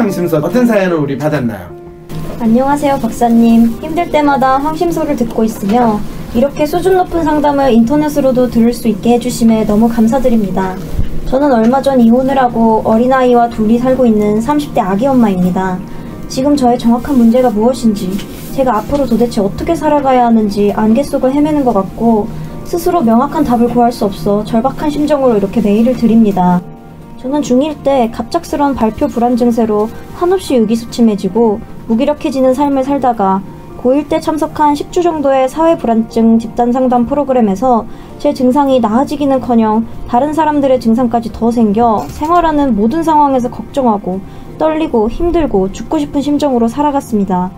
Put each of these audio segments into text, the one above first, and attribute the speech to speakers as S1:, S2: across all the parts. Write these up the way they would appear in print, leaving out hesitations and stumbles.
S1: 황심소 어떤 사연을 우리 받았나요?
S2: 안녕하세요 박사님. 힘들 때마다 황심소를 듣고 있으며 이렇게 수준 높은 상담을 인터넷으로도 들을 수 있게 해주심에 너무 감사드립니다. 저는 얼마 전 이혼을 하고 어린아이와 둘이 살고 있는 30대 아기 엄마입니다. 지금 저의 정확한 문제가 무엇인지, 제가 앞으로 도대체 어떻게 살아가야 하는지 안개 속을 헤매는 것 같고 스스로 명확한 답을 구할 수 없어 절박한 심정으로 이렇게 메일을 드립니다. 저는 중1 때 갑작스러운 발표 불안 증세로 한없이 의기소침해지고 무기력해지는 삶을 살다가 고1 때 참석한 10주 정도의 사회불안증 집단상담 프로그램에서 제 증상이 나아지기는커녕 다른 사람들의 증상까지 더 생겨 생활하는 모든 상황에서 걱정하고 떨리고 힘들고 죽고 싶은 심정으로 살아갔습니다.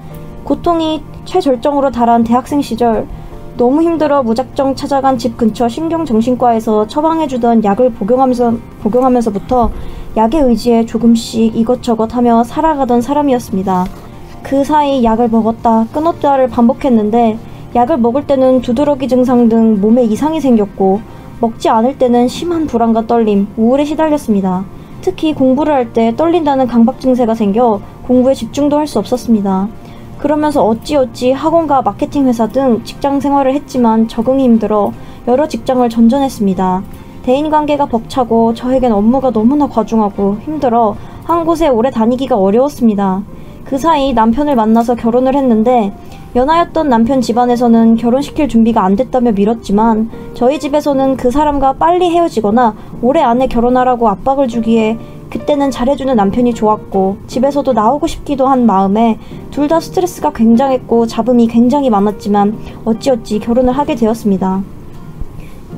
S2: 고통이 최절정으로 달한 대학생 시절 너무 힘들어 무작정 찾아간 집 근처 신경정신과에서 처방해주던 약을 복용하면서부터 약에 의지해 조금씩 이것저것 하며 살아가던 사람이었습니다. 그 사이 약을 먹었다 끊었다를 반복했는데 약을 먹을 때는 두드러기 증상 등 몸에 이상이 생겼고 먹지 않을 때는 심한 불안과 떨림, 우울에 시달렸습니다. 특히 공부를 할 때 떨린다는 강박 증세가 생겨 공부에 집중도 할 수 없었습니다. 그러면서 어찌어찌 학원과 마케팅 회사 등 직장 생활을 했지만 적응이 힘들어 여러 직장을 전전했습니다. 대인관계가 벅차고 저에겐 업무가 너무나 과중하고 힘들어 한 곳에 오래 다니기가 어려웠습니다. 그 사이 남편을 만나서 결혼을 했는데 연하였던 남편 집안에서는 결혼시킬 준비가 안 됐다며 미뤘지만 저희 집에서는 그 사람과 빨리 헤어지거나 올해 안에 결혼하라고 압박을 주기에 그때는 잘해주는 남편이 좋았고 집에서도 나오고 싶기도 한 마음에 둘 다 스트레스가 굉장했고 잡음이 굉장히 많았지만 어찌어찌 결혼을 하게 되었습니다.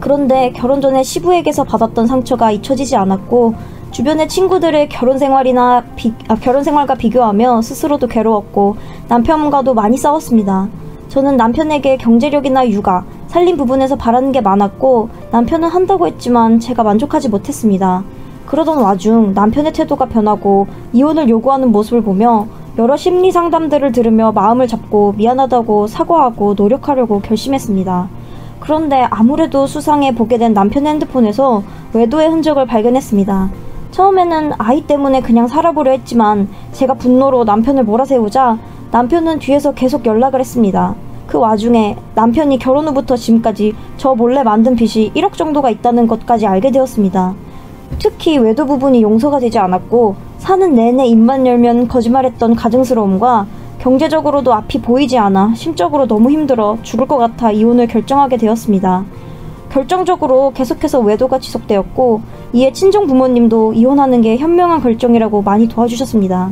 S2: 그런데 결혼 전에 시부에게서 받았던 상처가 잊혀지지 않았고 주변의 친구들의 결혼 생활과 비교하며 스스로도 괴로웠고 남편과도 많이 싸웠습니다. 저는 남편에게 경제력이나 육아, 살림 부분에서 바라는 게 많았고 남편은 한다고 했지만 제가 만족하지 못했습니다. 그러던 와중 남편의 태도가 변하고 이혼을 요구하는 모습을 보며 여러 심리 상담들을 들으며 마음을 잡고 미안하다고 사과하고 노력하려고 결심했습니다. 그런데 아무래도 수상해 보게 된 남편의 핸드폰에서 외도의 흔적을 발견했습니다. 처음에는 아이 때문에 그냥 살아보려 했지만 제가 분노로 남편을 몰아세우자 남편은 뒤에서 계속 연락을 했습니다. 그 와중에 남편이 결혼 후부터 지금까지 저 몰래 만든 빚이 1억 정도가 있다는 것까지 알게 되었습니다. 특히 외도 부분이 용서가 되지 않았고 사는 내내 입만 열면 거짓말했던 가증스러움과 경제적으로도 앞이 보이지 않아 심적으로 너무 힘들어 죽을 것 같아 이혼을 결정하게 되었습니다. 결정적으로 계속해서 외도가 지속되었고 이에 친정 부모님도 이혼하는 게 현명한 결정이라고 많이 도와주셨습니다.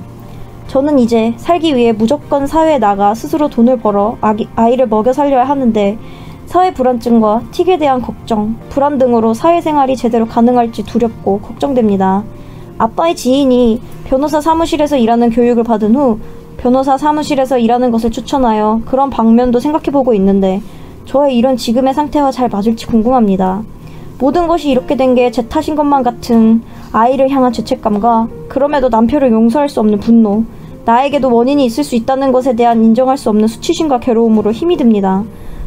S2: 저는 이제 살기 위해 무조건 사회에 나가 스스로 돈을 벌어 아이를 먹여 살려야 하는데 사회 불안증과 틱에 대한 걱정, 불안 등으로 사회생활이 제대로 가능할지 두렵고 걱정됩니다. 아빠의 지인이 변호사 사무실에서 일하는 교육을 받은 후 변호사 사무실에서 일하는 것을 추천하여 그런 방면도 생각해보고 있는데 저의 이런 지금의 상태와 잘 맞을지 궁금합니다. 모든 것이 이렇게 된 게 제 탓인 것만 같은 아이를 향한 죄책감과 그럼에도 남편을 용서할 수 없는 분노, 나에게도 원인이 있을 수 있다는 것에 대한 인정할 수 없는 수치심과 괴로움으로 힘이 듭니다.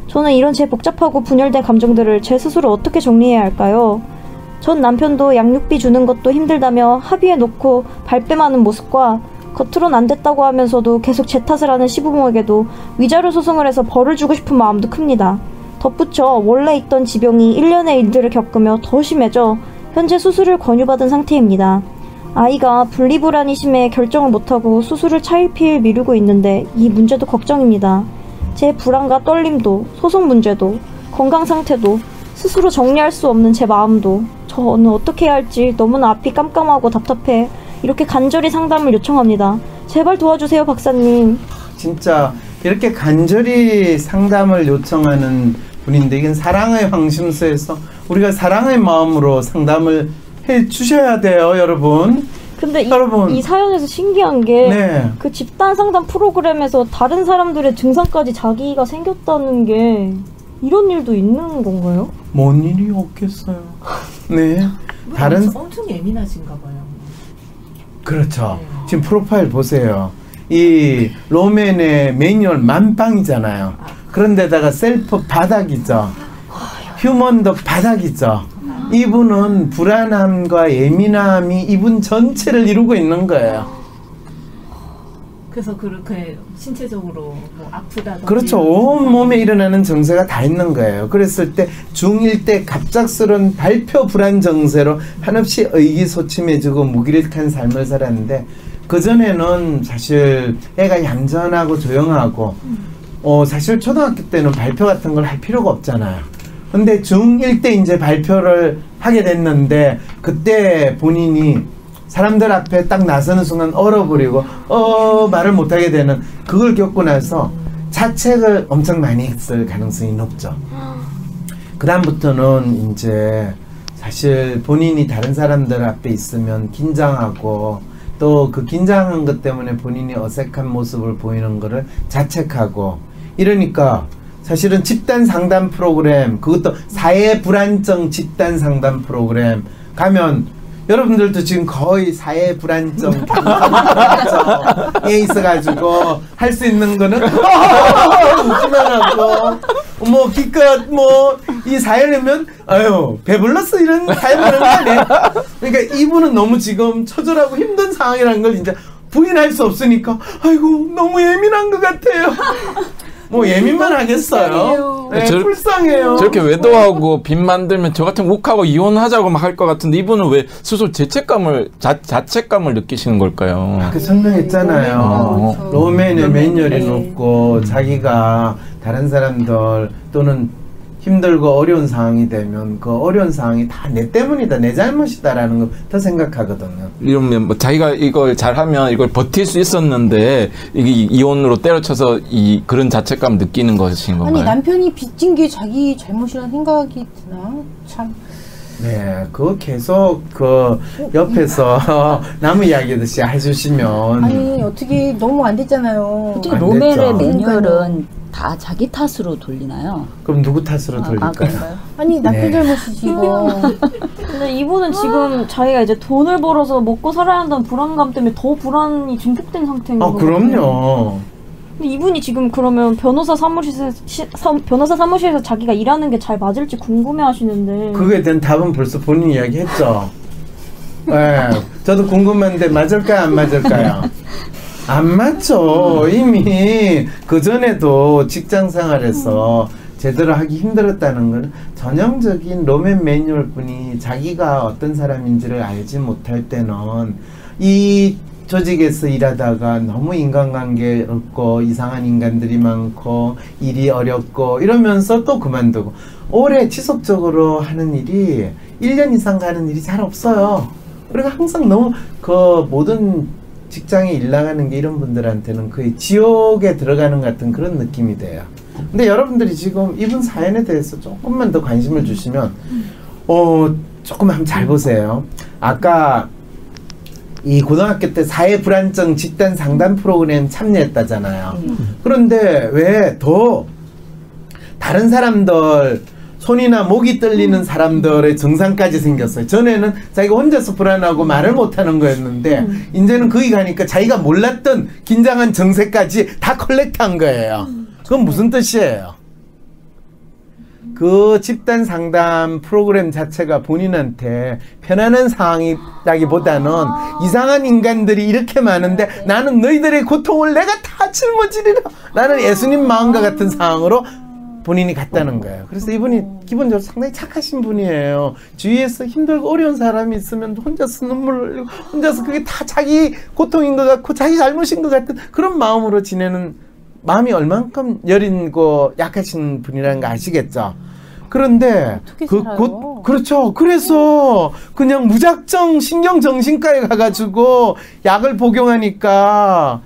S2: 저는 이런 제 복잡하고 분열된 감정들을 제 스스로 어떻게 정리해야 할까요? 전 남편도 양육비 주는 것도 힘들다며 합의해 놓고 발뺌하는 모습과 겉으론 안 됐다고 하면서도 계속 제 탓을 하는 시부모에게도 위자료 소송을 해서 벌을 주고 싶은 마음도 큽니다. 덧붙여 원래 있던 지병이 1년의 일들을 겪으며 더 심해져 현재 수술을 권유받은 상태입니다. 아이가 분리불안이 심해 결정을 못하고 수술을 차일피일 미루고 있는데 이 문제도 걱정입니다. 제 불안과 떨림도, 소송 문제도, 건강 상태도, 스스로 정리할 수 없는 제 마음도 저는 어떻게 해야 할지 너무나 앞이 깜깜하고 답답해 이렇게 간절히 상담을 요청합니다. 제발 도와주세요 박사님.
S1: 진짜 이렇게 간절히 상담을 요청하는 분인데 이건 사랑의 황심소에서 우리가 사랑의 마음으로 상담을 해 주셔야 돼요 여러분.
S2: 근데
S1: 여러분,
S2: 이 사연에서 신기한 게
S1: 네.
S2: 그 집단 상담 프로그램에서 다른 사람들의 증상까지 자기가 생겼다는 게 이런 일도 있는 건가요?
S1: 뭔 일이 없겠어요. 네. 다른
S3: 엄청 예민하신가 봐요.
S1: 그렇죠. 네. 지금 프로파일 보세요. 이 로맨의 매뉴얼 만빵이잖아요. 그런데다가 셀프 바닥이죠. 휴먼도 바닥이죠. 이분은 불안함과 예민함이 이분 전체를 이루고 있는 거예요.
S3: 그래서 그렇게 신체적으로 뭐 아프다든지.
S1: 그렇죠. 온 몸에 일어나는 증세가 다 있는 거예요. 그랬을 때 중1 때 갑작스러운 발표 불안 증세로 한없이 의기소침해지고 무기력한 삶을 살았는데, 그전에는 사실 애가 얌전하고 조용하고 사실 초등학교 때는 발표 같은 걸 할 필요가 없잖아요. 근데 중1 때 이제 발표를 하게 됐는데, 그때 본인이 사람들 앞에 딱 나서는 순간 얼어버리고 말을 못하게 되는, 그걸 겪고 나서 자책을 엄청 많이 했을 가능성이 높죠. 그 다음부터는 이제 사실 본인이 다른 사람들 앞에 있으면 긴장하고, 또 그 긴장한 것 때문에 본인이 어색한 모습을 보이는 거를 자책하고, 이러니까 사실은 집단 상담 프로그램, 그것도 사회 불안증 집단 상담 프로그램 가면, 여러분들도 지금 거의 사회 불안증 에 있어가지고 할 수 있는 거는 웃기만 하고, 뭐 기껏 뭐 이 사연이면 아유 배불렀어 이런 사연 그런 거 아니에요. 그러니까 이분은 너무 지금 처절하고 힘든 상황이라는 걸 이제 부인할 수 없으니까 아이고 너무 예민한 것 같아요. 뭐 예민만 하겠어요. 네, 불쌍해요.
S4: 저렇게 외도하고 빚 만들면 저 같으면 욱하고 이혼하자고 막 할 것 같은데, 이분은 왜 스스로 자책감을 느끼시는 걸까요?
S1: 그 설명했잖아요. 로맨의 매뉴얼이 높고, 자기가 다른 사람들 또는 힘들고 어려운 상황이 되면 그 어려운 상황이 다 내 때문이다, 내 잘못이다라는 걸 더 생각하거든요.
S4: 이러면 뭐 자기가 이걸 잘하면 이걸 버틸 수 있었는데 이게 이혼으로 때려쳐서 그런 자책감 느끼는 것인 건가요?
S5: 아니, 남편이 빚진 게 자기 잘못이라는 생각이 드나? 참.
S1: 네, 그거 계속 그 옆에서 남 이야기듯이 해주시면.
S5: 아니, 어떻게 너무 안 됐잖아요.
S6: 어떻게
S1: 안
S6: 로멜의
S1: 됐죠.
S6: 매뉴얼은 다 자기 탓으로 돌리나요?
S1: 그럼 누구 탓으로 돌릴까요?
S6: 그런가요?
S5: 아니, 남편
S1: 네.
S5: 잘못이지, 이거.
S2: 근데 이분은 지금 자기가 이제 돈을 벌어서 먹고 살아야 한다는 불안감 때문에 더 불안이 증폭된 상태인 거예요.
S1: 그럼요.
S2: 근데 이분이 지금 그러면 변호사 사무실에서 자기가 일하는 게 잘 맞을지 궁금해하시는데.
S1: 그거에 대한 답은 벌써 본인 이야기했죠. 네, 저도 궁금한데 맞을까요, 안 맞을까요? 안 맞죠. 이미 그 전에도 직장 생활에서 제대로 하기 힘들었다는 건 전형적인 로맨 매뉴얼 뿐이, 자기가 어떤 사람인지를 알지 못할 때는 이 조직에서 일하다가 너무 인간관계 없고 이상한 인간들이 많고 일이 어렵고 이러면서 또 그만두고, 오래 지속적으로 하는 일이 1년 이상 가는 일이 잘 없어요. 그리고 항상 너무 그 모든 직장에 일 나가는 게 이런 분들한테는 거의 지옥에 들어가는 같은 그런 느낌이 돼요. 근데 여러분들이 지금 이분 사연에 대해서 조금만 더 관심을 주시면 조금 한번 잘 보세요. 아까 이 고등학교 때 사회 불안증 집단 상담 프로그램 참여했다잖아요. 그런데 왜 더 다른 사람들 손이나 목이 떨리는 사람들의 증상까지 생겼어요. 전에는 자기가 혼자서 불안하고 말을 못하는 거였는데 이제는 거기 가니까 자기가 몰랐던 긴장한 증세까지 다 컬렉트한 거예요. 그건 무슨 뜻이에요? 그 집단 상담 프로그램 자체가 본인한테 편안한 상황이라기보다는 이상한 인간들이 이렇게 많은데 나는 너희들의 고통을 내가 다 짊어지리라, 나는 예수님 마음과 같은 상황으로 본인이 갔다는 거예요. 그래서 이분이 기본적으로 상당히 착하신 분이에요. 주위에서 힘들고 어려운 사람이 있으면 혼자서 눈물을 흘리고 혼자서 그게 다 자기 고통인 것 같고 자기 잘못인 것 같은 그런 마음으로 지내는, 마음이 얼만큼 여린고 약하신 분이라는 거 아시겠죠? 그런데 그렇죠. 그래서 그냥 무작정 신경정신과에 가가지고 약을 복용하니까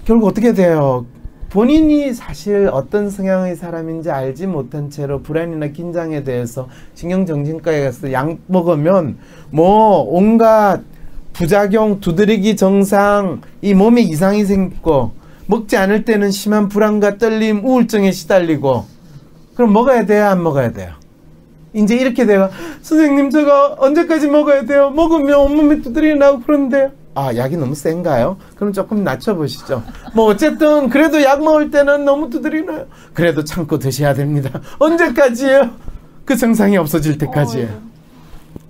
S1: 결국 어떻게 돼요? 본인이 사실 어떤 성향의 사람인지 알지 못한 채로 불안이나 긴장에 대해서 신경정신과에 가서 약 먹으면 뭐 온갖 부작용, 두드러기 증상, 이 몸에 이상이 생기고, 먹지 않을 때는 심한 불안과 떨림, 우울증에 시달리고. 그럼 먹어야 돼요, 안 먹어야 돼요? 이제 이렇게 돼요. 선생님, 제가 언제까지 먹어야 돼요? 먹으면 온몸에 두드러기 나고 그런데요. 아, 약이 너무 센가요? 그럼 조금 낮춰보시죠. 뭐 어쨌든 그래도 약 먹을 때는 너무 두드리나요? 그래도 참고 드셔야 됩니다. 언제까지요? 그 증상이 없어질 때까지요.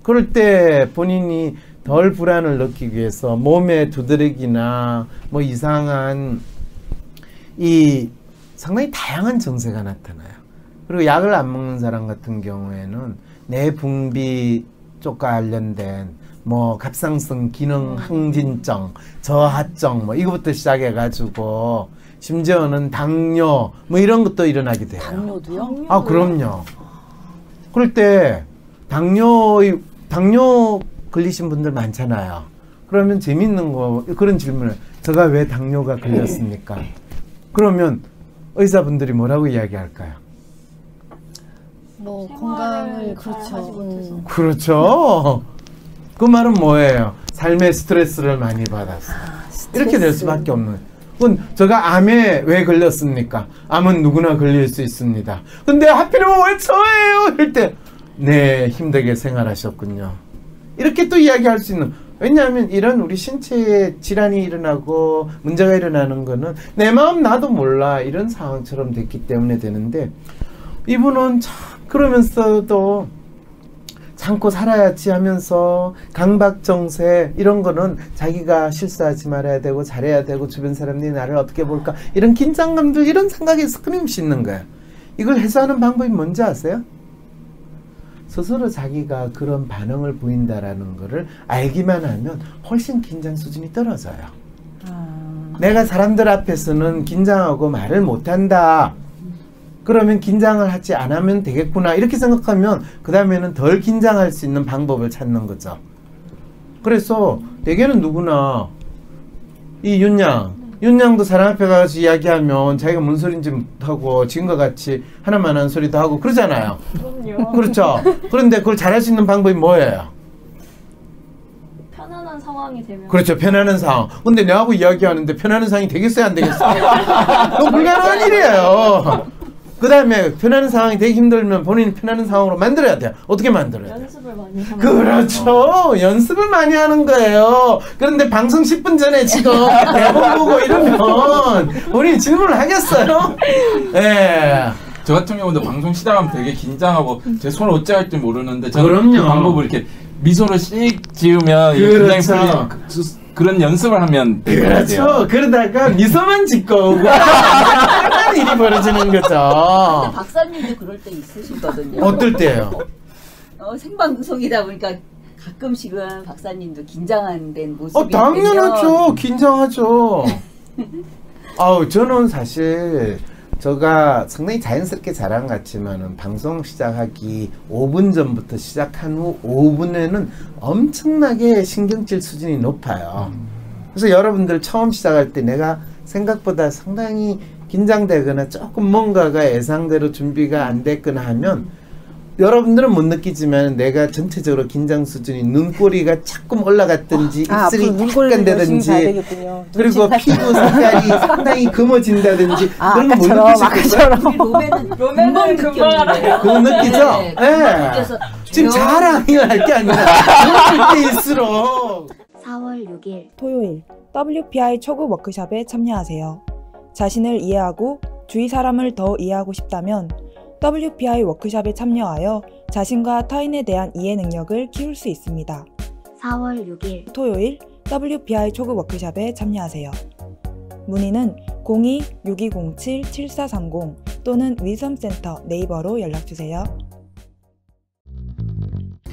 S1: 그럴 때 본인이 덜 불안을 느끼기 위해서 몸에 두드러기나 뭐 이상한 이 상당히 다양한 증세가 나타나요. 그리고 약을 안 먹는 사람 같은 경우에는 뇌분비 쪽과 관련된 뭐 갑상선 기능 항진증, 저하증 뭐 이거부터 시작해가지고 심지어는 당뇨 뭐 이런 것도 일어나게 돼요.
S6: 당뇨도요?
S1: 아 그럼요. 그럴 때 당뇨 걸리신 분들 많잖아요. 그러면 재밌는 거 그런 질문을 제가 왜 당뇨가 걸렸습니까? 그러면 의사분들이 뭐라고 이야기할까요?
S5: 뭐
S2: 생활을
S5: 건강을
S2: 잘 하지 못해서.
S1: 그렇죠. 그 말은 뭐예요? 삶의 스트레스를 많이 받았어. 이렇게 될 수밖에 없는. 그건 제가 암에 왜 걸렸습니까? 암은 누구나 걸릴 수 있습니다. 근데 하필이면 왜 저예요? 이럴 때 네, 힘들게 생활하셨군요. 이렇게 또 이야기할 수 있는. 왜냐하면 이런 우리 신체에 질환이 일어나고 문제가 일어나는 거는 내 마음 나도 몰라 이런 상황처럼 됐기 때문에 되는데 이분은 참 그러면서도 참고 살아야지 하면서 강박정세 이런 거는 자기가 실수하지 말아야 되고 잘해야 되고 주변 사람들이 나를 어떻게 볼까 이런 긴장감들 이런 생각에서 끊임없이 있는 거예요. 이걸 해소하는 방법이 뭔지 아세요? 스스로 자기가 그런 반응을 보인다라는 거를 알기만 하면 훨씬 긴장 수준이 떨어져요. 내가 사람들 앞에서는 긴장하고 말을 못한다. 그러면 긴장을 하지 않으면 되겠구나 이렇게 생각하면 그 다음에는 덜 긴장할 수 있는 방법을 찾는 거죠. 그래서 대개는 누구나 이 윤양도 사람 앞에 가서 이야기하면 자기가 뭔 소리인지 못하고 지금과 같이 하나만 한 소리도 하고 그러잖아요.
S2: 그럼요.
S1: 그렇죠. 그런데 그걸 잘할 수 있는 방법이 뭐예요?
S2: 편안한 상황이 되면.
S1: 그렇죠. 편안한 상황. 근데 내하고 이야기하는데 편안한 상황이 되겠어요? 안 되겠어요? 그건 불가능한 일이에요. 그 다음에 편안한 상황이 되기 힘들면 본인이 편안한 상황으로 만들어야 돼요. 어떻게 만들어야 돼요?
S2: 연습을 많이 하면.
S1: 그렇죠. 연습을 많이 하는 거예요. 그런데 방송 10분 전에 지금 대본 보고 이러면 본인이 질문을 하겠어요? 예.
S4: 저 같은 경우도 방송 시작하면 되게 긴장하고 제 손을 어찌 할지 모르는데 저는
S1: 그럼요.
S4: 그 방법을 이렇게 미소를 씩 지으면
S1: 그렇죠.
S4: 긴장이 풀리는 그런 연습을 하면 될 것 같아요.
S1: 그렇죠. 그러다가 미소만 짓고 오고 다른 일이 벌어지는
S6: 근데
S1: 거죠.
S6: 박사님도 그럴 때 있으시거든요.
S1: 어떨 때요?
S6: 생방송이다 보니까 가끔씩은 박사님도 긴장된 모습이
S1: 당연하죠. 긴장하죠. 저는 사실 제가 상당히 자연스럽게 잘한 것 같지만은 방송 시작하기 5분 전부터 시작한 후 5분에는 엄청나게 신경질 수준이 높아요. 그래서 여러분들 처음 시작할 때 내가 생각보다 상당히 긴장되거나 조금 뭔가가 예상대로 준비가 안 됐거나 하면 여러분들은 못 느끼지만 내가 전체적으로 긴장 수준이 눈꼬리가 조금 올라갔든지 입술이 약간 되든지 그리고 피부 색깔이 상당히 검어진다든지 그런 거 못 느끼시겠어요?
S6: 로맨은 금방
S1: 그거 느끼죠?
S6: 네,
S1: 네. 지금 자랑을 할 게 아니라 그럴 때일수록
S7: 4월 6일
S8: 토요일 WPI 초급 워크숍에 참여하세요. 자신을 이해하고 주위 사람을 더 이해하고 싶다면 WPI 워크숍에 참여하여 자신과 타인에 대한 이해 능력을 키울 수 있습니다.
S7: 4월 6일
S8: 토요일 WPI 초급 워크숍에 참여하세요. 문의는 02-6207-7430 또는 위섬센터 네이버로 연락주세요.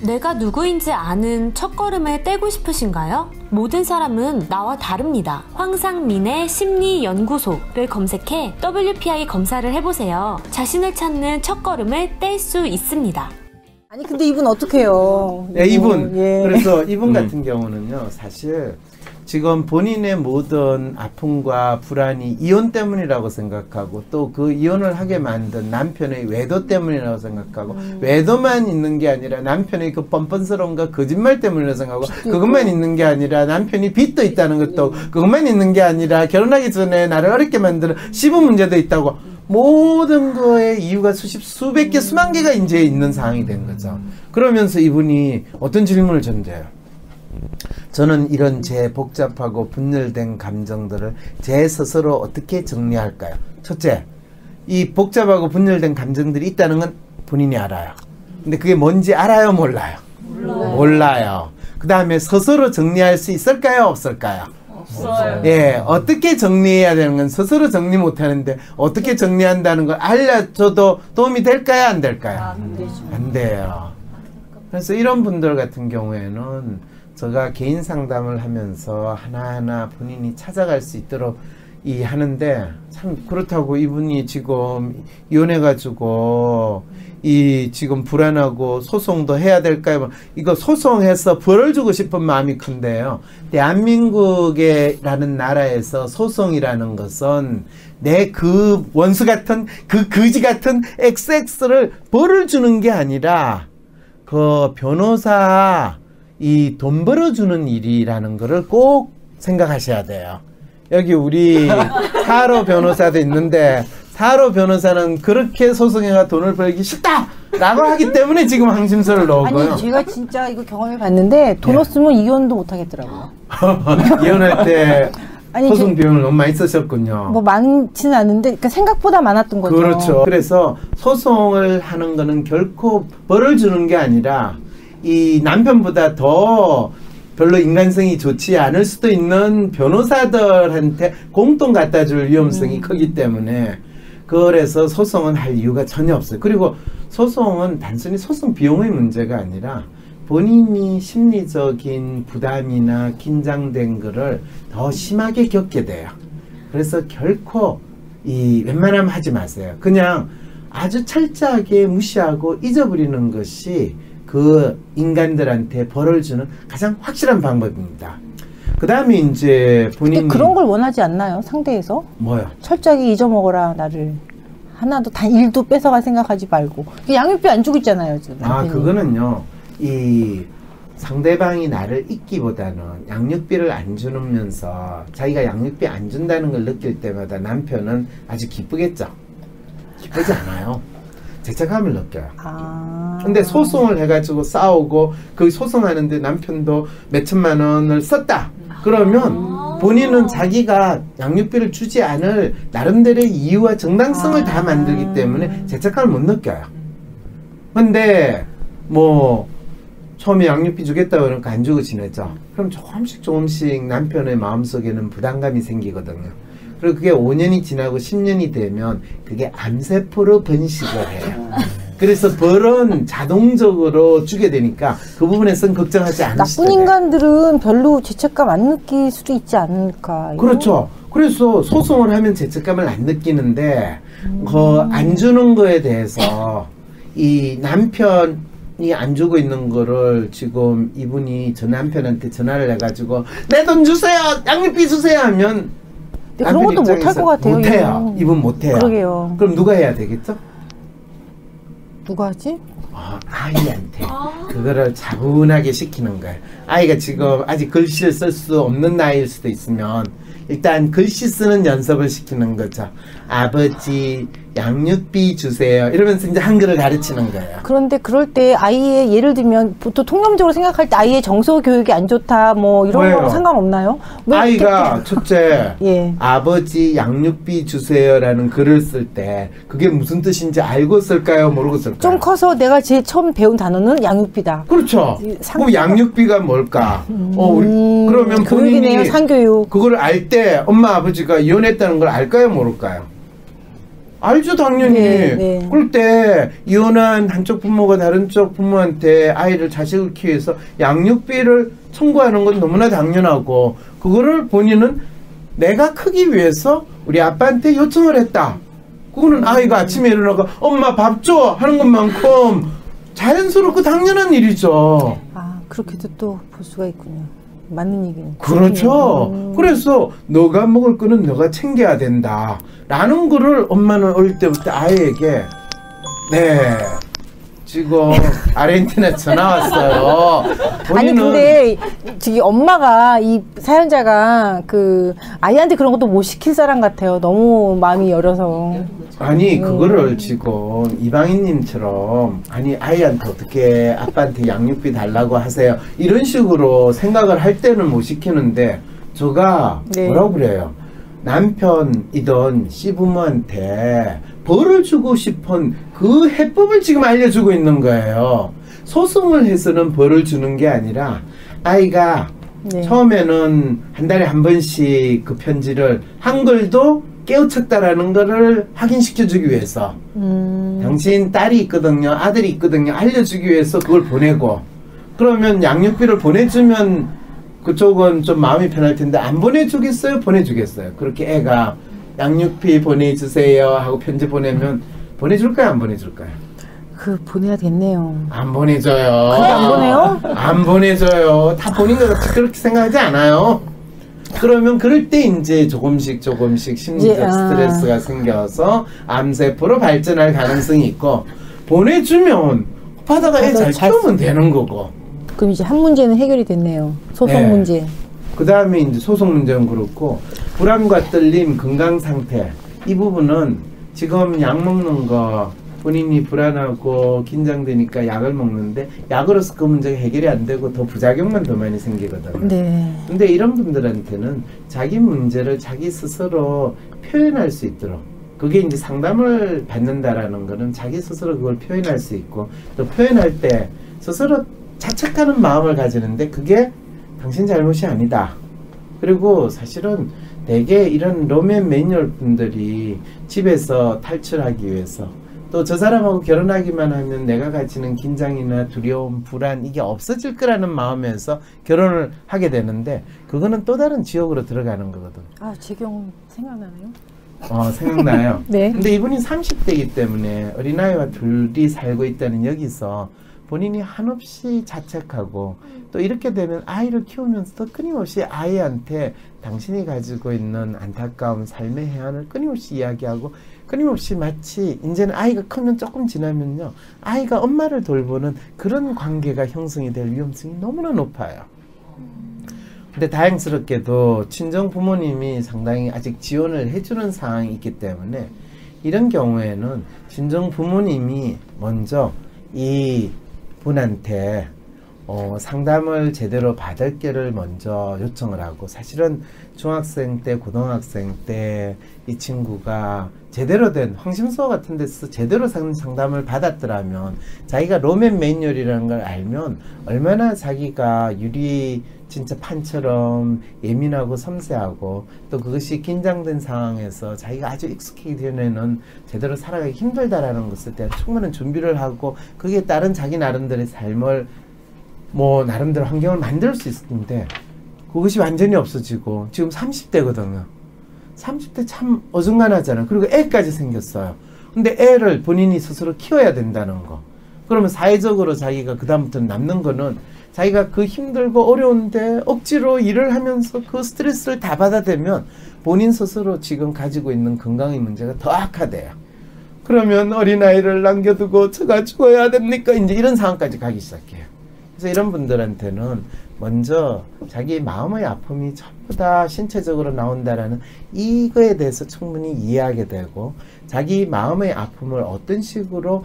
S9: 내가 누구인지 아는 첫걸음을 떼고 싶으신가요? 모든 사람은 나와 다릅니다. 황상민의 심리연구소를 검색해 WPI 검사를 해보세요. 자신을 찾는 첫걸음을 뗄 수 있습니다.
S5: 아니 근데 이분 어떡해요?
S1: 네, 이분.
S5: 예.
S1: 그래서 이분 같은 경우는요, 사실 지금 본인의 모든 아픔과 불안이 이혼 때문이라고 생각하고 또 그 이혼을 하게 만든 남편의 외도 때문이라고 생각하고 외도만 있는 게 아니라 남편의 그 뻔뻔스러움과 거짓말 때문이라고 생각하고 그것만 있는 게 아니라 남편이 빚도 있다는 것도 그것만 있는 게 아니라 결혼하기 전에 나를 어렵게 만드는 시부 문제도 있다고 모든 거에 이유가 수백 개 수만 개가 이제 있는 상황이 된 거죠. 그러면서 이분이 어떤 질문을 던져요. 저는 이런 제 복잡하고 분열된 감정들을 제 스스로 어떻게 정리할까요? 첫째, 이 복잡하고 분열된 감정들이 있다는 건 본인이 알아요. 근데 그게 뭔지 알아요, 몰라요? 몰라요. 그 다음에 스스로 정리할 수 있을까요? 없을까요?
S6: 없어요.
S1: 예, 어떻게 정리해야 되는 건 스스로 정리 못하는데 어떻게 정리한다는 걸 알려줘도 도움이 될까요? 안 될까요? 안 돼요. 그래서 이런 분들 같은 경우에는 제가 개인 상담을 하면서 하나하나 본인이 찾아갈 수 있도록 하는데, 참 그렇다고 이분이 지금 이혼해가지고 지금 불안하고 소송도 해야 될까요? 이거 소송해서 벌을 주고 싶은 마음이 큰데요. 대한민국이라는 나라에서 소송이라는 것은 내 그 원수 같은 그 거지 같은 XX를 벌을 주는 게 아니라 그 변호사 돈 벌어주는 일이라는 거를 꼭 생각하셔야 돼요. 여기 우리 사로 변호사도 있는데, 사로 변호사는 그렇게 소송해가 돈을 벌기 싫다라고 하기 때문에 지금 항심서를 넣었고요.
S5: 아니, 제가 진짜 이거 경험해 봤는데 돈 없으면 이혼도 못 하겠더라고요.
S1: 이혼할 때
S5: 아니,
S1: 소송 비용을 너무 많이 쓰셨군요.
S5: 뭐 많지는 않은데 그러니까 생각보다 많았던 거죠.
S1: 그렇죠. 그래서 소송을 하는 거는 결코 벌을 주는 게 아니라 이 남편보다 더 별로 인간성이 좋지 않을 수도 있는 변호사들한테 공돈 갖다 줄 위험성이 크기 때문에, 그래서 소송은 할 이유가 전혀 없어요. 그리고 소송은 단순히 소송 비용의 문제가 아니라 본인이 심리적인 부담이나 긴장된 거를 더 심하게 겪게 돼요. 그래서 결코 웬만하면 하지 마세요. 그냥 아주 철저하게 무시하고 잊어버리는 것이 그 인간들한테 벌을 주는 가장 확실한 방법입니다. 그 다음에 이제 본인이
S5: 근데 그런 걸 원하지 않나요? 상대에서?
S1: 뭐요?
S5: 철저하게 잊어먹어라 나를. 하나도 단 일도 뺏어갈 생각하지 말고. 양육비 안 주고 있잖아요 지금. 남편이.
S1: 그거는요. 상대방이 나를 잊기보다는 양육비를 안 주면서 자기가 양육비 안 준다는 걸 느낄 때마다 남편은 아주 기쁘겠죠. 기쁘지 않아요. 죄책감을 느껴요. 근데 소송을 해가지고 싸우고 그 소송하는데 남편도 몇천만 원을 썼다. 그러면 본인은 자기가 양육비를 주지 않을 나름대로의 이유와 정당성을 다 만들기 때문에 죄책감을 못 느껴요. 근데 뭐 처음에 양육비 주겠다고 그러니까 안 주고 지내죠. 그럼 조금씩 남편의 마음속에는 부담감이 생기거든요. 그리고 그게 5년이 지나고 10년이 되면 그게 암세포로 번식을 해요. 그래서 벌은 자동적으로 주게 되니까 그 부분에서는 걱정하지 않으시죠.
S5: 나쁜 인간들은 별로 죄책감 안 느낄 수도 있지 않을까.
S1: 그렇죠. 그래서 소송을 하면 죄책감을 안 느끼는데 안 주는 거에 대해서 이 남편이 안 주고 있는 거를 지금 이분이 저 남편한테 전화를 해가지고 내 돈 주세요! 양육비 주세요! 하면
S5: 그런 것도 못할 것 같아요.
S1: 못해요. 이분 못해요.
S5: 그러게요.
S1: 그럼 누가 해야 되겠죠?
S5: 누가 하지?
S1: 아이한테 그거를 차분하게 시키는 거예요. 아이가 지금 아직 글씨를 쓸 수 없는 나이일 수도 있으면 일단 글씨 쓰는 연습을 시키는 거죠. 아버지 양육비 주세요. 이러면서 이제 한글을 가르치는 거예요.
S5: 그런데 그럴 때 아이의 예를 들면 보통 통념적으로 생각할 때 아이의 정서 교육이 안 좋다 뭐 이런 거 상관없나요?
S1: 아이가 첫째
S5: 예.
S1: 아버지 양육비 주세요라는 글을 쓸 때 그게 무슨 뜻인지 알고 쓸까요? 모르고 쓸까요?
S5: 좀 커서 내가 제일 처음 배운 단어는 양육비다.
S1: 그렇죠. 그 양육비가 뭘까? 그러면
S5: 교육이네요.
S1: 본인이
S5: 상교육.
S1: 그걸 알 때 엄마 아버지가 이혼했다는 걸 알까요? 모를까요? 알죠, 당연히.
S5: 네.
S1: 그럴 때 이혼한 한쪽 부모가 다른 쪽 부모한테 자식을 키우기 위해서 양육비를 청구하는 건 너무나 당연하고, 그거를 본인은 내가 크기 위해서 우리 아빠한테 요청을 했다. 그거는 아이가 아침에 일어나고 엄마 밥 줘 하는 것만큼 자연스럽고 당연한 일이죠.
S5: 그렇게도 또 볼 수가 있군요. 맞는 얘기는.
S1: 그렇죠. 그래서 너가 먹을 거는 너가 챙겨야 된다 라는 거를 엄마는 어릴 때부터 아이에게 지금 아르헨티나 전화 왔어요.
S5: 아니 근데 저기 엄마가 이 사연자가 그 아이한테 그런 것도 못 시킬 사람 같아요. 너무 마음이 열어서.
S1: 아니 그거를 지금 이방인님처럼 아이한테 어떻게 아빠한테 양육비 달라고 하세요 이런 식으로 생각을 할 때는 못 시키는데, 제가 뭐라고 그래요? 남편이던 시부모한테 벌을 주고 싶은 그 해법을 지금 알려주고 있는 거예요. 소송을 해서는 벌을 주는 게 아니라 아이가
S5: 네.
S1: 처음에는 한 달에 한 번씩 그 편지를 한글도 깨우쳤다라는 거를 확인시켜주기 위해서 당신 딸이 있거든요, 아들이 있거든요 알려주기 위해서 그걸 보내고, 그러면 양육비를 보내주면 그쪽은 좀 마음이 편할 텐데 안 보내주겠어요? 보내주겠어요? 그렇게 애가 양육비 보내주세요 하고 편지 보내면 보내줄까요? 안 보내줄까요?
S5: 보내야 됐네요.
S1: 안 보내줘요.
S5: 안 보내요?
S1: 안 보내줘요. 다 본인 것 같이 그렇게 생각하지 않아요. 그러면 그럴 때 이제 조금씩 심리적 스트레스가 생겨서 암세포로 발전할 가능성이 있고, 보내주면 오빠다가 애 잘 키우면 되는 거고.
S5: 그럼 이제 한 문제는 해결이 됐네요. 소송
S1: 네.
S5: 문제.
S1: 그 다음에 이제 소송 문제는 그렇고, 불안과 떨림, 건강 상태, 이 부분은 지금 약 먹는 거 본인이 불안하고 긴장되니까 약을 먹는데 약으로서 그 문제가 해결이 안 되고 더 부작용만 더 많이 생기거든요.
S5: 네.
S1: 근데 이런 분들한테는 자기 문제를 자기 스스로 표현할 수 있도록, 그게 이제 상담을 받는다라는 거는 자기 스스로 그걸 표현할 수 있고, 또 표현할 때 스스로 자책하는 마음을 가지는데 그게 당신 잘못이 아니다. 그리고 사실은 대개 이런 로맨 매니얼 분들이 집에서 탈출하기 위해서, 또 저 사람하고 결혼하기만 하면 내가 가지는 긴장이나 두려움, 불안 이게 없어질 거라는 마음에서 결혼을 하게 되는데, 그거는 또 다른 지옥으로 들어가는 거거든.
S5: 제 경우 생각나네요.
S1: 생각나요.
S5: 네.
S1: 근데 이분이 30대이기 때문에 어린아이와 둘이 살고 있다는 여기서 본인이 한없이 자책하고, 또 이렇게 되면 아이를 키우면서 끊임없이 아이한테 당신이 가지고 있는 안타까움, 삶의 해안을 끊임없이 이야기하고, 끊임없이 마치 이제는 아이가 크면 조금 지나면요, 아이가 엄마를 돌보는 그런 관계가 형성이 될 위험성이 너무나 높아요. 근데 다행스럽게도 친정 부모님이 상당히 아직 지원을 해주는 상황이 있기 때문에, 이런 경우에는 친정 부모님이 먼저 이 분한테 상담을 제대로 받을 게를 먼저 요청을 하고, 사실은 중학생 때, 고등학생 때 이 친구가 제대로 된 황심소 같은 데서 제대로 상담을 받았더라면, 자기가 로맨 매뉴얼이라는 걸 알면 얼마나 자기가 유리 진짜 판처럼 예민하고 섬세하고, 또 그것이 긴장된 상황에서 자기가 아주 익숙하기 전에는 제대로 살아가기 힘들다라는 것에 대한 충분한 준비를 하고, 그게 따른 자기 나름대로의 삶을 나름대로 환경을 만들 수 있는데, 그것이 완전히 없어지고 지금 30대거든요. 30대 참 어중간하잖아요. 그리고 애까지 생겼어요. 근데 애를 본인이 스스로 키워야 된다는 거. 그러면 사회적으로 자기가 그다음부터는 남는 거는, 자기가 그 힘들고 어려운데 억지로 일을 하면서 그 스트레스를 다 받아대면 본인 스스로 지금 가지고 있는 건강의 문제가 더 악화돼요. 그러면 어린아이를 남겨두고 저가 죽어야 됩니까? 이제 이런 상황까지 가기 시작해요. 그래서 이런 분들한테는 먼저 자기 마음의 아픔이 전부 다 신체적으로 나온다라는 이거에 대해서 충분히 이해하게 되고, 자기 마음의 아픔을 어떤 식으로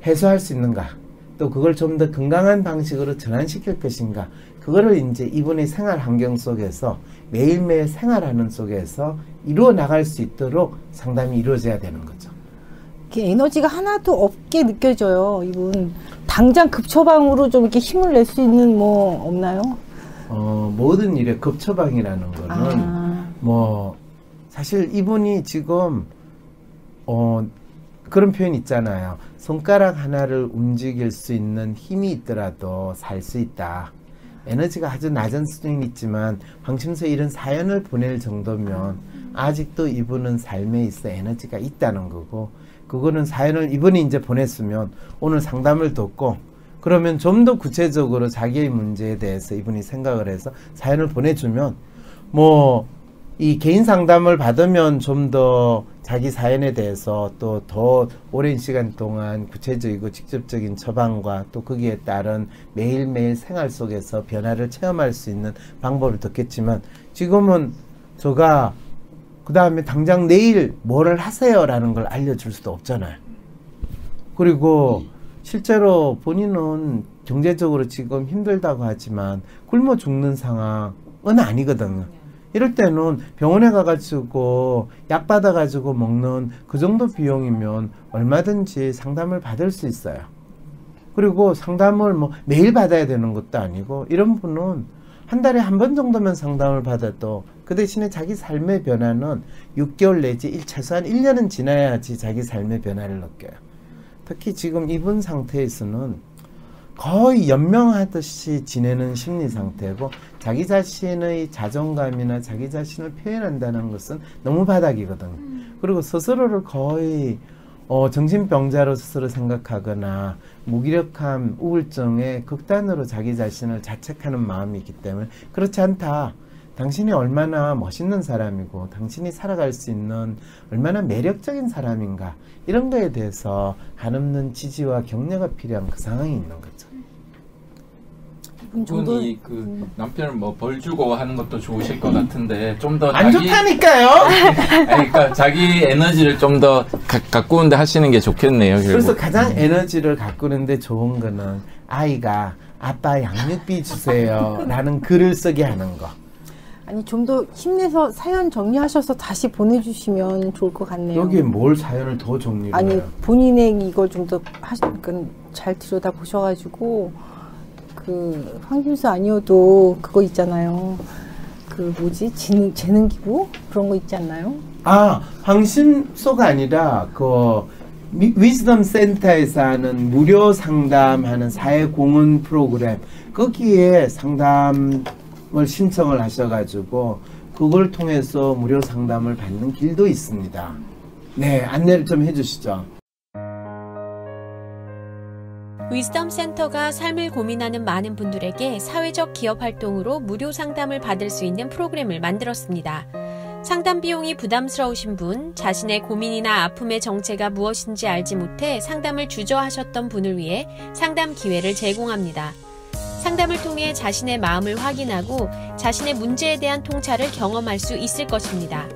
S1: 해소할 수 있는가, 또 그걸 좀 더 건강한 방식으로 전환시킬 것인가, 그거를 이제 이분의 생활 환경 속에서 매일매일 생활하는 속에서 이루어 나갈 수 있도록 상담이 이루어져야 되는 거죠.
S5: 에너지가 하나도 없게 느껴져요. 이분 당장 급처방으로 좀 이렇게 힘을 낼 수 있는 없나요?
S1: 모든 일에 급처방이라는 거는 사실 이분이 지금 그런 표현 있잖아요. 손가락 하나를 움직일 수 있는 힘이 있더라도 살 수 있다. 에너지가 아주 낮은 수준이 있지만 황심소에 이런 사연을 보낼 정도면 아직도 이분은 삶에 있어 에너지가 있다는 거고, 그거는 사연을 이분이 이제 보냈으면 오늘 상담을 듣고, 그러면 좀 더 구체적으로 자기의 문제에 대해서 이분이 생각을 해서 사연을 보내주면, 이 개인 상담을 받으면 좀 더 자기 사연에 대해서 또 더 오랜 시간 동안 구체적이고 직접적인 처방과 또 거기에 따른 매일매일 생활 속에서 변화를 체험할 수 있는 방법을 듣겠지만, 지금은 제가 그 다음에 당장 내일 뭐를 하세요 라는 걸 알려줄 수도 없잖아요. 그리고 실제로 본인은 경제적으로 지금 힘들다고 하지만 굶어 죽는 상황은 아니거든요. 이럴 때는 병원에 가가지고 약 받아가지고 먹는 그 정도 비용이면 얼마든지 상담을 받을 수 있어요. 그리고 상담을 매일 받아야 되는 것도 아니고, 이런 분은 한 달에 한 번 정도면 상담을 받아도 그 대신에 자기 삶의 변화는 6개월 내지 최소한 1년은 지나야지 자기 삶의 변화를 느껴요. 특히 지금 이분 상태에서는 거의 연명하듯이 지내는 심리 상태고 자기 자신의 자존감이나 자기 자신을 표현한다는 것은 너무 바닥이거든요. 그리고 스스로를 거의 정신병자로 스스로 생각하거나 무기력함, 우울증에 극단으로 자기 자신을 자책하는 마음이 있기 때문에 그렇지 않다. 당신이 얼마나 멋있는 사람이고 당신이 살아갈 수 있는 얼마나 매력적인 사람인가 이런 거에 대해서 한없는 지지와 격려가 필요한 그 상황이 있는 거죠.
S4: 분이 그 남편을 뭐 벌 주고 하는 것도 좋으실 것 같은데 좀 더
S1: 안 좋다니까요.
S4: 그러니까 자기 에너지를 좀 더 가꾸는데 하시는 게 좋겠네요. 결국.
S1: 그래서 가장 에너지를 가꾸는데 좋은 거는 아이가 아빠 양육비 주세요 라는 글을 쓰게 하는 거.
S5: 아니 좀 더 힘내서 사연 정리하셔서 다시 보내주시면 좋을 것 같네요.
S1: 여기에 뭘 사연을 더 정리를
S5: 아니
S1: 해요?
S5: 본인의 이걸 좀 더 잘 들여다 보셔가지고 그 황심수 아니어도 그거 있잖아요. 그 뭐지 재능 기부 그런 거 있지 않나요?
S1: 아 황심소가 아니라 그 위즈덤 센터에서 하는 무료 상담하는 사회 공헌 프로그램 거기에 상담을 신청을 하셔가지고 그걸 통해서 무료 상담을 받는 길도 있습니다. 네, 안내를 좀 해주시죠.
S9: 위즈덤 센터가 삶을 고민하는 많은 분들에게 사회적 기업 활동으로 무료 상담을 받을 수 있는 프로그램을 만들었습니다. 상담 비용이 부담스러우신 분, 자신의 고민이나 아픔의 정체가 무엇인지 알지 못해 상담을 주저하셨던 분을 위해 상담 기회를 제공합니다. 상담을 통해 자신의 마음을 확인하고 자신의 문제에 대한 통찰을 경험할 수 있을 것입니다.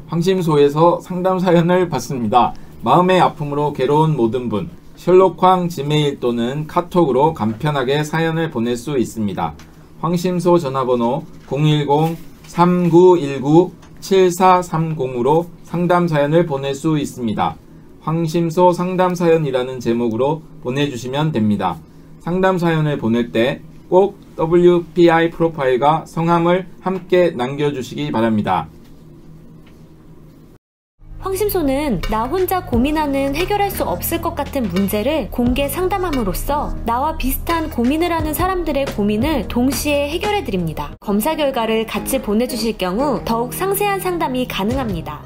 S4: 황심소에서 상담 사연을 받습니다. 마음의 아픔으로 괴로운 모든 분, 셜록황 지메일 또는 카톡으로 간편하게 사연을 보낼 수 있습니다. 황심소 전화번호 010-3919-7430으로 상담 사연을 보낼 수 있습니다. 황심소 상담 사연이라는 제목으로 보내주시면 됩니다. 상담 사연을 보낼 때 꼭 WPI 프로파일과 성함을 함께 남겨주시기 바랍니다.
S9: 황심소는 나 혼자 고민하는 해결할 수 없을 것 같은 문제를 공개 상담함으로써 나와 비슷한 고민을 하는 사람들의 고민을 동시에 해결해드립니다. 검사 결과를 같이 보내주실 경우 더욱 상세한 상담이 가능합니다.